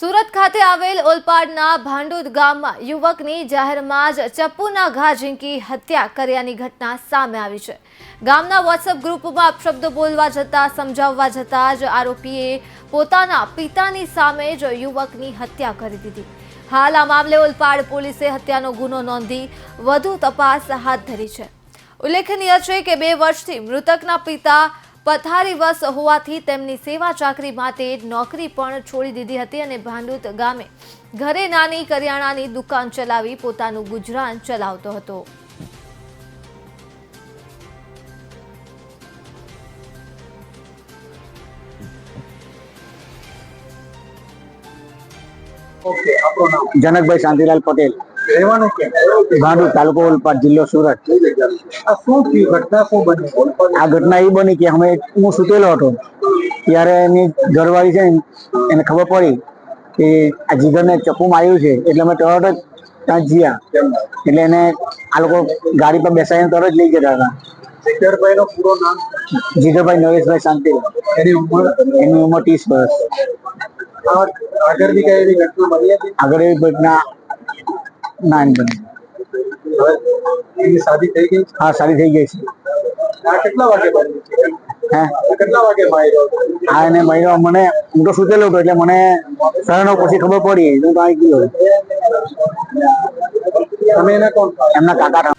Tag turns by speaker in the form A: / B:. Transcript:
A: સુરત ખાતે આવેલ ઓલપાડના ભાંડુદ ગામમાં યુવકની જાહેરમાં જ ચપ્પુના ઘા ઝીંકી હત્યા કર્યાની ઘટના સામે આવી છે। ગામના વોટ્સએપ ગ્રુપમાં અપશબ્દો બોલવા જતાં સમજાવવા જતાં જ આરોપીએ પોતાના પિતાની સામે જ યુવકની હત્યા કરી દીધી। હાલ આ મામલે ઓલપાડ પોલીસે હત્યાનો ગુનો નોંધી વધુ તપાસ હાથ ધરી છે। ઉલ્લેખનીય છે કે 2 વર્ષથી મૃતકના પિતા પથારીવશ હોવાથી તેમની સેવા ચાકરી માટે નોકરી પણ છોડી દીધી હતી અને ભાંડુદ ગામે ઘરે નાની કરિયાણાની દુકાન ચલાવી પોતાનું ગુજરાન ચલાવતો હતો।
B: जनकभाई शांतिलाल पटेल भांडुद तालुको ओलपाड जिल्लो सूरत। आ घटना ए बनी कि हमें हूँ सूतेलो हतो त्यारे एनी घरवाળી છે એને ખબર પડી કે આ જીગરને ચપ્પુ માર્યું છે એટલે અમે તરત જ ત્યાં ગયા એટલે એને આ લોકો ગાડી પર બેસાડીને તરત લઈ જતા હતા। જીગરભાઈનો પૂરો નામ જીગરભાઈ નરેશભાઈ શાંતિલાલ। એની ઉંમર 30 વર્ષ। આગળ भी कई घटना बनी है આગળ એવી ઘટના ના બની। शादी થઈ ગઈ? હા શાદી થઈ ગઈ છે। આ કેટલા વાગે બની છે? હે કેટલા વાગે માર્યો? આ એને માર્યો મને હું તો સુતેલો હતો એટલે મને 9:30 પછી ખબર પડી હું તો આવી ગયો। તમે એના કોણ? એમના કાકા।